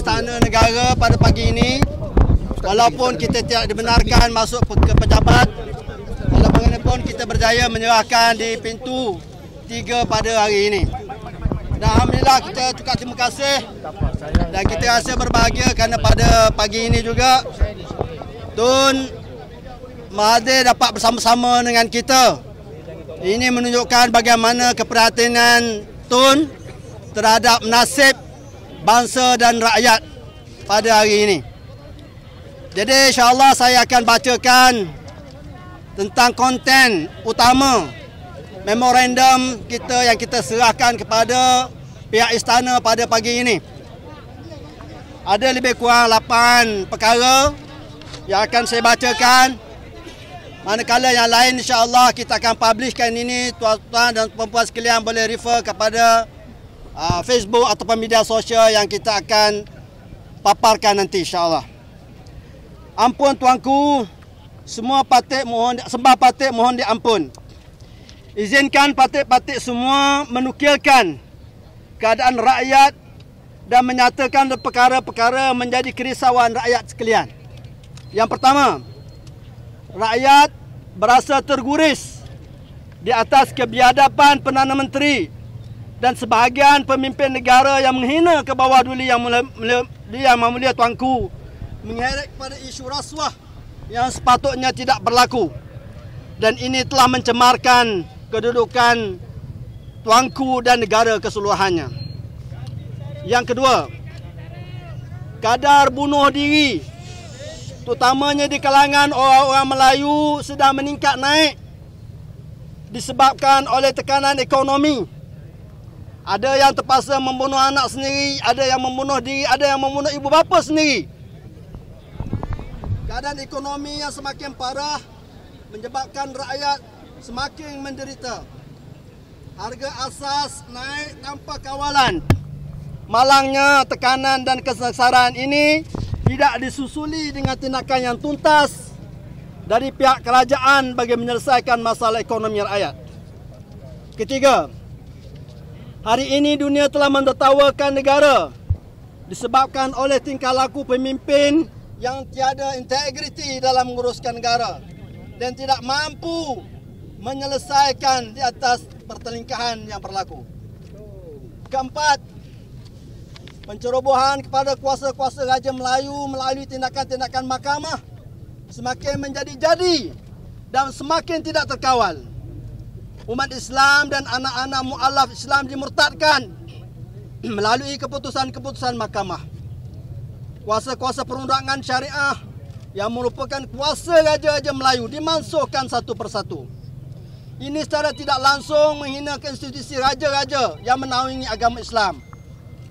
Istana Negara pada pagi ini. Walaupun kita tidak dibenarkan masuk ke pejabat, walau bagaimanapun kita berjaya menyerahkan di pintu 3 pada hari ini. Dan alhamdulillah kita ucap terima kasih dan kita rasa berbahagia kerana pada pagi ini juga Tun Mahathir dapat bersama-sama dengan kita. Ini menunjukkan bagaimana keprihatinan Tun terhadap nasib bangsa dan rakyat pada hari ini. Jadi insya-Allah saya akan bacakan tentang konten utama memorandum kita yang kita serahkan kepada pihak istana pada pagi ini. Ada lebih kurang 8 perkara yang akan saya bacakan. Manakala yang lain insya-Allah kita akan publishkan ini, tuan-tuan dan puan-puan sekalian boleh refer kepada Facebook ataupun media sosial yang kita akan paparkan nanti insya-Allah. Ampun tuanku, semua patik mohon, sembah patik mohon diampun. Izinkan patik-patik semua menukilkan keadaan rakyat dan menyatakan perkara-perkara menjadi kerisauan rakyat sekalian. Yang pertama, rakyat berasa terguris di atas kebiadaban Perdana Menteri dan sebahagian pemimpin negara yang menghina ke bawah duli yang mulia tuanku, mengerek pada isu rasuah yang sepatutnya tidak berlaku. Dan ini telah mencemarkan kedudukan tuanku dan negara keseluruhannya. Yang kedua, kadar bunuh diri terutamanya di kalangan orang-orang Melayu sedang meningkat naik disebabkan oleh tekanan ekonomi. Ada yang terpaksa membunuh anak sendiri, ada yang membunuh diri, ada yang membunuh ibu bapa sendiri. Keadaan ekonomi yang semakin parah menyebabkan rakyat semakin menderita. Harga asas naik tanpa kawalan. Malangnya tekanan dan kesengsaraan ini tidak disusuli dengan tindakan yang tuntas dari pihak kerajaan bagi menyelesaikan masalah ekonomi rakyat. Ketiga, hari ini dunia telah mentertawakan negara disebabkan oleh tingkah laku pemimpin yang tiada integriti dalam menguruskan negara dan tidak mampu menyelesaikan di atas pertelingkahan yang berlaku. Keempat, pencerobohan kepada kuasa-kuasa Raja Melayu melalui tindakan-tindakan mahkamah semakin menjadi-jadi dan semakin tidak terkawal. Umat Islam dan anak-anak mu'alaf Islam dimurtadkan melalui keputusan-keputusan mahkamah. Kuasa-kuasa perundangan syariah yang merupakan kuasa Raja-Raja Melayu dimansuhkan satu persatu. Ini secara tidak langsung menghina institusi raja-raja yang menaungi agama Islam.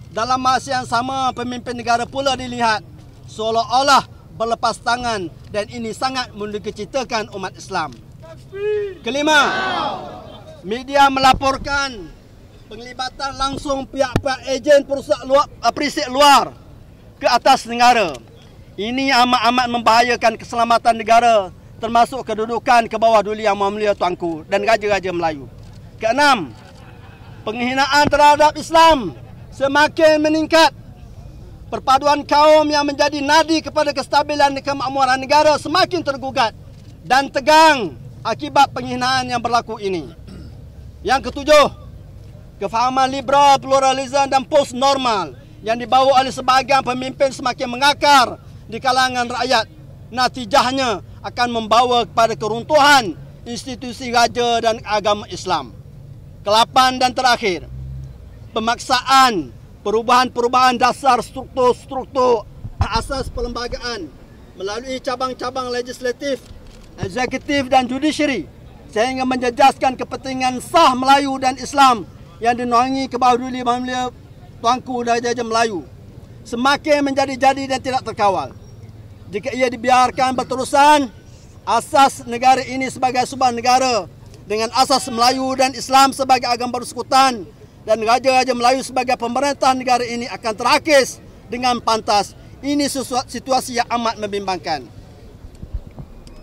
Dalam masa yang sama, pemimpin negara pula dilihat seolah-olah berlepas tangan dan ini sangat mendukacitakan umat Islam. Kelima, media melaporkan penglibatan langsung pihak-pihak ejen perisik luar ke atas negara. Ini amat-amat membahayakan keselamatan negara termasuk kedudukan ke bawah duli yang mulia tuanku dan raja-raja Melayu. Keenam, penghinaan terhadap Islam semakin meningkat. Perpaduan kaum yang menjadi nadi kepada kestabilan dan kemakmuran negara semakin tergugat dan tegang akibat penghinaan yang berlaku ini. Yang ketujuh, kefahaman liberal, pluralisme dan post-normal yang dibawa oleh sebahagian pemimpin semakin mengakar di kalangan rakyat. Natijahnya akan membawa kepada keruntuhan institusi raja dan agama Islam. Kelapan dan terakhir, pemaksaan perubahan-perubahan dasar struktur-struktur asas perlembagaan melalui cabang-cabang legislatif, eksekutif dan judiciary sehingga menjejaskan kepentingan sah Melayu dan Islam yang dinaungi ke bawah duli mulia tuanku dan Raja Melayu semakin menjadi-jadi dan tidak terkawal. Jika ia dibiarkan berterusan, asas negara ini sebagai sebuah negara dengan asas Melayu dan Islam sebagai agama bersekutan dan Raja-Raja Melayu sebagai pemerintah negara ini akan terakis dengan pantas. Ini situasi yang amat membimbangkan.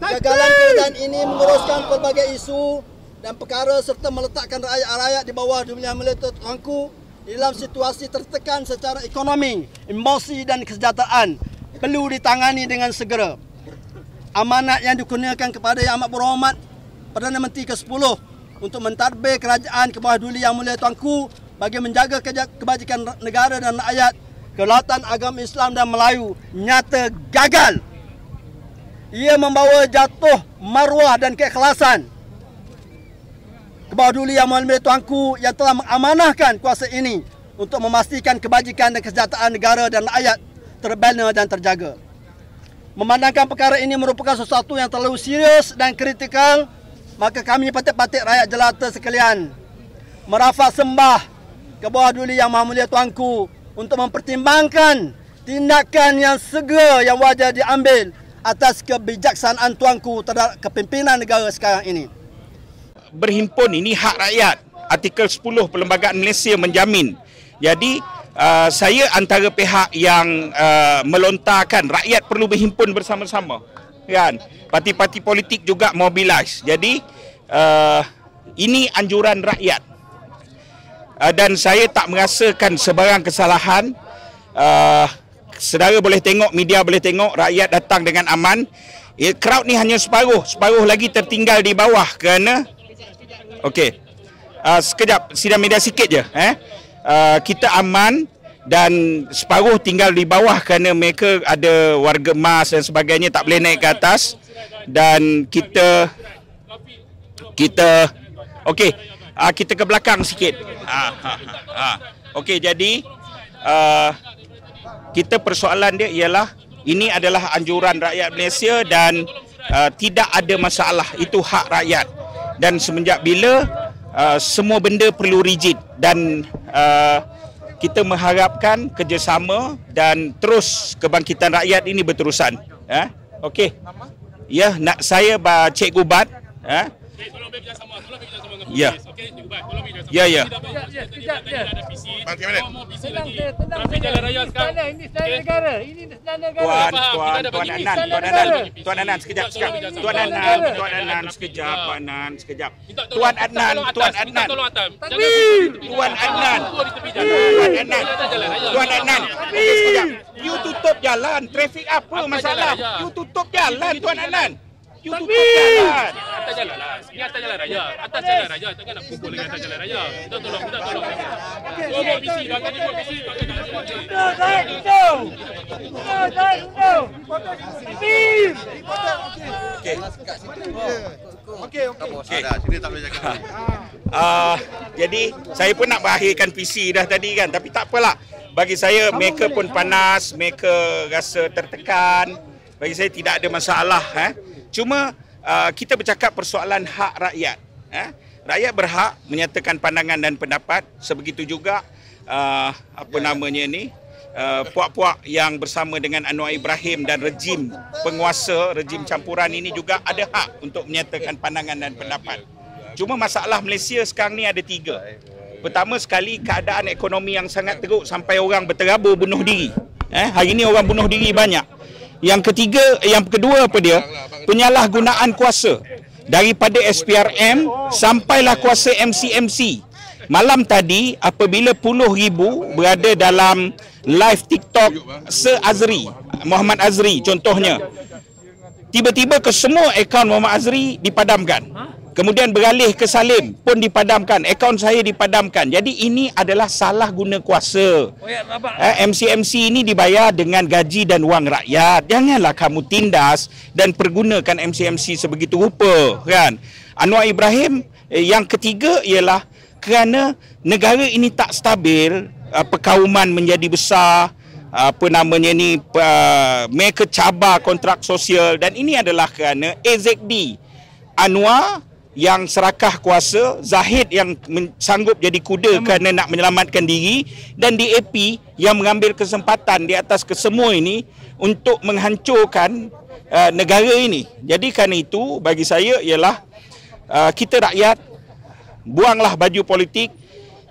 Kegagalan kerajaan ini menguruskan pelbagai isu dan perkara serta meletakkan rakyat-rakyat di bawah dunia militer tuanku dalam situasi tertekan secara ekonomi, emosi dan kesejahteraan perlu ditangani dengan segera. Amanat yang dikurniakan kepada Yang Amat Berhormat Perdana Menteri ke-10 untuk mentadbir kerajaan ke bawah Duli Yang Mulia Tuanku bagi menjaga kebajikan negara dan rakyat, kedaulatan agama Islam dan Melayu nyata gagal. Ia membawa jatuh maruah dan keikhlasan ke bawah Duli Yang Mulia Tuanku yang telah mengamanahkan kuasa ini untuk memastikan kebajikan dan kesejahteraan negara dan rakyat terbina dan terjaga. Memandangkan perkara ini merupakan sesuatu yang terlalu serius dan kritikal, maka kami patik-patik rakyat jelata sekalian merafak sembah ke bawah Duli Yang Maha Mulia Tuanku untuk mempertimbangkan tindakan yang segera yang wajar diambil atas kebijaksanaan Tuanku terhadap kepimpinan negara sekarang ini. Berhimpun ini hak rakyat. Artikel 10 Perlembagaan Malaysia menjamin. Jadi saya antara pihak yang melontarkan rakyat perlu berhimpun bersama-sama. Kan? Parti-parti politik juga mobilize. Jadi ini anjuran rakyat. Dan saya tak merasakan sebarang kesalahan. Saudara boleh tengok, media boleh tengok, rakyat datang dengan aman. Crowd ni hanya separuh lagi tertinggal di bawah kerana okey. Sekejap, sidang media sikit je. Kita aman dan separuh tinggal di bawah kerana mereka ada warga emas dan sebagainya, tak boleh naik ke atas. Dan kita okey, kita ke belakang sikit. Okey, jadi kita persoalan dia ialah ini adalah anjuran rakyat Malaysia dan tidak ada masalah, itu hak rakyat. Dan semenjak bila semua benda perlu rigid dan kita mengharapkan kerjasama dan terus kebangkitan rakyat ini berterusan. Okey. Ya, nak saya Cikgu Bat. Ya. Ya. Tapi jalan raya sekarang ini sedang negara. Ini sedang negara. Tuan Adnan sekejap. Tuan Adnan sekejap. Tuan Adnan. Okey, sekejap. You tutup jalan. Trafik apa masalah? You tutup jalan, Tuan Adnan. You tutup jalan. Atas jalan lah. Ini atas jalan raya. Atas jalan raya. Takkan nak pukul dengan atas jalan raya. Kita tolong. Buat visi. Bangkan buat visi. Okey. Jadi saya pun nak berakhirkan PC dah tadi kan. Tapi tak apalah. Bagi saya mereka pun panas. Mereka rasa tertekan. Bagi saya tidak ada masalah. Cuma kita bercakap persoalan hak rakyat. Rakyat berhak menyatakan pandangan dan pendapat. Sebegitu juga puak-puak yang bersama dengan Anwar Ibrahim dan rejim penguasa, rejim campuran ini juga ada hak untuk menyatakan pandangan dan pendapat. Cuma masalah Malaysia sekarang ni ada 3. Pertama sekali, keadaan ekonomi yang sangat teruk sampai orang berterabur bunuh diri. Hari ini orang bunuh diri banyak. Yang kedua apa dia? Penyalahgunaan kuasa daripada SPRM sampailah kuasa MCMC. Malam tadi apabila puluh ribu berada dalam live TikTok se-Azri, Muhammad Azri contohnya, tiba-tiba ke semua akaun Muhammad Azri dipadamkan. Kemudian beralih ke Salim pun dipadamkan, akaun saya dipadamkan. Jadi ini adalah salah guna kuasa. MCMC ini dibayar dengan gaji dan wang rakyat. Janganlah kamu tindas dan pergunakan MCMC sebegitu rupa, kan? Anwar Ibrahim yang ketiga ialah kerana negara ini tak stabil, perkauman menjadi besar, mereka cabar kontrak sosial, dan ini adalah kerana AZD Anwar yang serakah kuasa, Zahid yang sanggup jadi kuda kerana nak menyelamatkan diri, dan DAP yang mengambil kesempatan di atas kesemua ini untuk menghancurkan negara ini. Jadi kerana itu bagi saya ialah kita rakyat buanglah baju politik,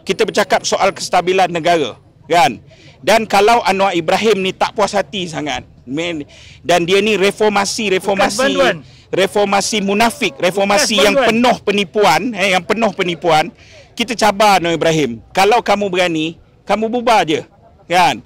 kita bercakap soal kestabilan negara, kan? Dan kalau Anwar Ibrahim ni tak puas hati sangat, dan dia ni reformasi munafik, reformasi yang penuh penipuan, kita cabar Anwar Ibrahim. Kalau kamu berani, kamu bubar je, kan?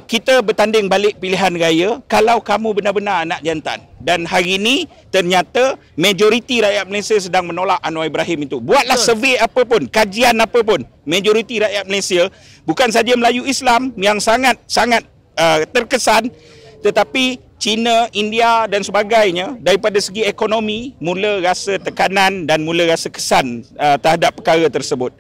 Kita bertanding balik pilihan raya kalau kamu benar-benar anak jantan. Dan hari ini ternyata majoriti rakyat Malaysia sedang menolak Anwar Ibrahim itu. Buatlah survey apa pun, kajian apa pun, majoriti rakyat Malaysia bukan saja Melayu Islam yang sangat terkesan, tetapi China, India dan sebagainya daripada segi ekonomi mula rasa tekanan dan mula rasa kesan terhadap perkara tersebut.